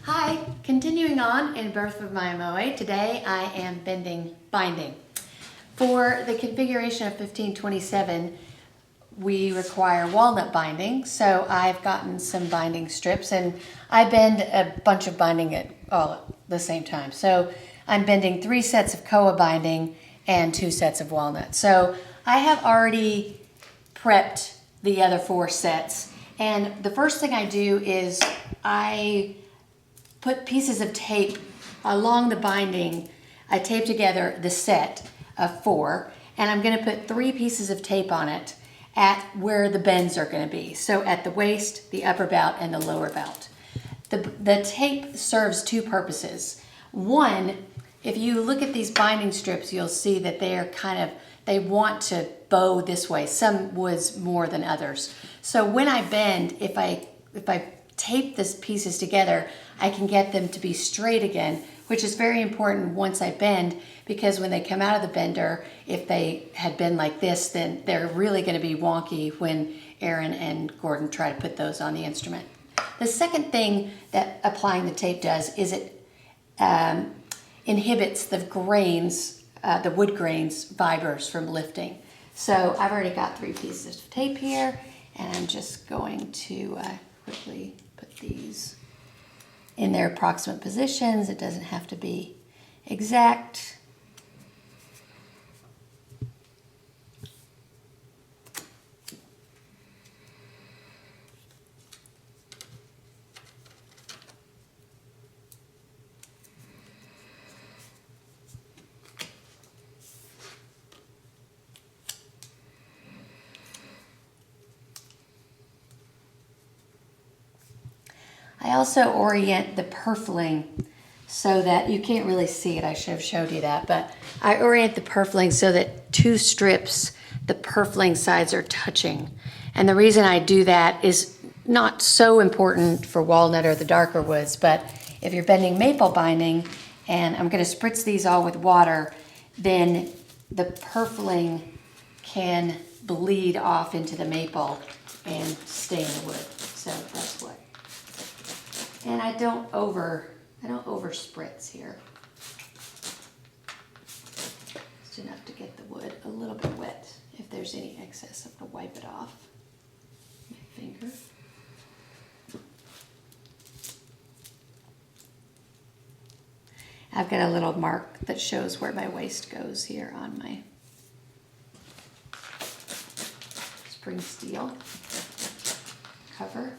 Hi, continuing on in Birth of Mya-Moe, today I am binding. For the configuration of 1527, we require walnut binding, so I've gotten some binding strips and I bend a bunch of binding all at the same time. So I'm bending 3 sets of koa binding and 2 sets of walnut. So I have already prepped the other 4 sets, and the first thing I do is I put pieces of tape along the binding. I tape together the set of 4, and I'm going to put 3 pieces of tape on it at where the bends are going to be. So at the waist, the upper belt, and the lower belt. The tape serves 2 purposes. One, if you look at these binding strips, you'll see that they want to bow this way. Some woods more than others. So when I bend, if I tape these pieces together, I can get them to be straight again, which is very important once I bend, because when they come out of the bender, if they had been like this, then they're really going to be wonky when Aaron and Gordon try to put those on the instrument. The second thing that applying the tape does is it inhibits the grains, the wood grains fibers from lifting. So I've already got 3 pieces of tape here, and I'm just going to quickly put these in their approximate positions. It doesn't have to be exact. I also orient the purfling so that you can't really see it. I should have showed you that, but I orient the purfling so that 2 strips, the purfling sides are touching. And the reason I do that is not so important for walnut or the darker woods, but if you're bending maple binding, and I'm going to spritz these all with water, then the purfling can bleed off into the maple and stay in the wood. So that's what. And I don't over spritz here. Just enough to get the wood a little bit wet. If there's any excess, I have to wipe it off my finger. I've got a little mark that shows where my waist goes here on my spring steel cover.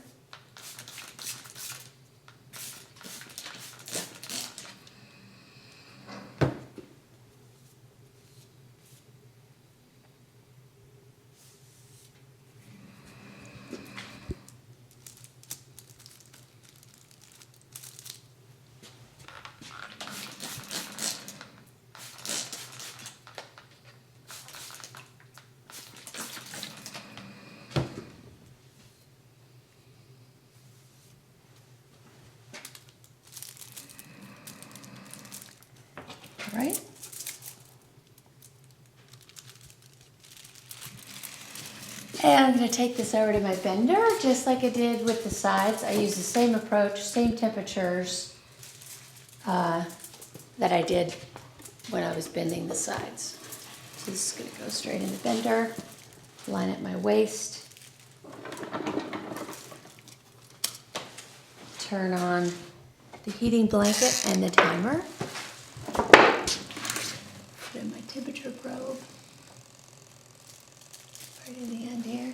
Right? And I'm going to take this over to my bender, just like I did with the sides. I use the same approach, same temperatures that I did when I was bending the sides. So this is going to go straight in the bender, line up my waist, turn on the heating blanket and the timer. Put in my temperature probe right in the end here.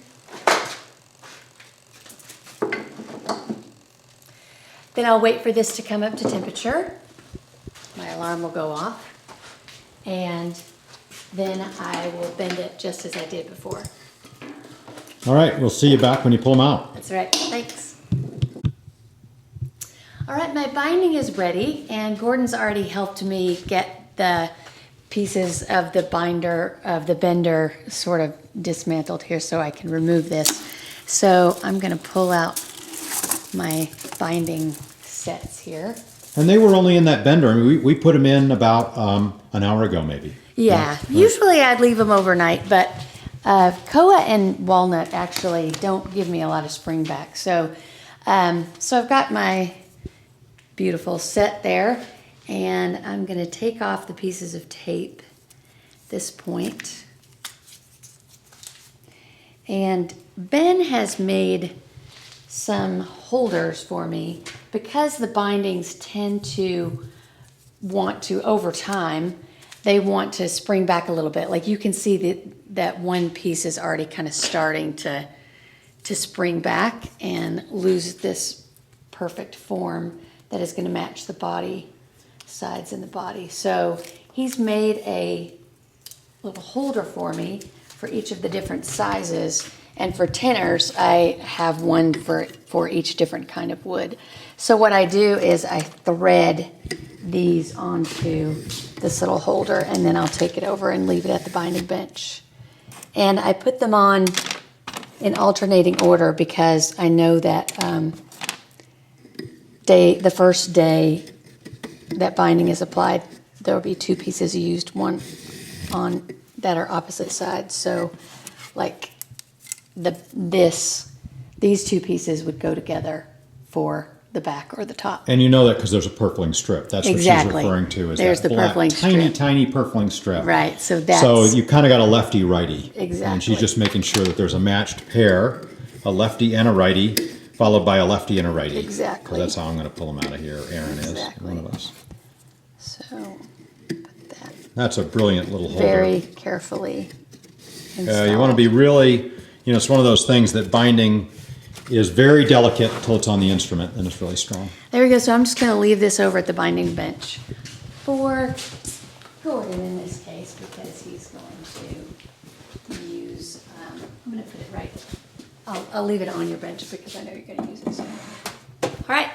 Then I'll wait for this to come up to temperature. My alarm will go off, and then I will bend it just as I did before. All right, we'll see you back when you pull them out. That's right, thanks. All right, my binding is ready, and Gordon's already helped me get the pieces of the bender sort of dismantled here so I can remove this. So I'm gonna pull out my binding sets here. And they were only in that bender. I mean, we put them in about an hour ago, maybe. Yeah, usually I'd leave them overnight, but koa and walnut actually don't give me a lot of spring back. So, so I've got my beautiful set there. And I'm gonna take off the pieces of tape at this point. And Ben has made some holders for me because the bindings tend to want to, over time, they want to spring back a little bit. Like you can see that one piece is already kind of starting to spring back and lose this perfect form that is going to match the body sides and the body. So he's made a little holder for me for each of the different sizes. And for tenors, I have one for each different kind of wood. So what I do is I thread these onto this little holder, and then I'll take it over and leave it at the binding bench. And I put them on in alternating order because I know that the first day that binding is applied, there will be two pieces used, one on that are opposite sides. So like these two pieces would go together for the back or the top. And you know that because there's a purfling strip. That's Exactly. what she's referring to. Is There's that the black, purfling tiny, strip. tiny purfling strip. Right, so you kind of got a lefty-righty. Exactly. And she's just making sure that there's a matched pair, a lefty and a righty, followed by a lefty and a righty. Exactly. So that's how I'm going to pull them out of here. Aaron Exactly. is one of us. So put that That's a brilliant little holder. very carefully installed. You want to be really, it's one of those things that binding is very delicate until it's on the instrument and it's really strong. There we go. So I'm just going to leave this over at the binding bench for Gordon in this case because he's going to use, I'm going to put it right, I'll leave it on your bench because I know you're going to use it soon. All right.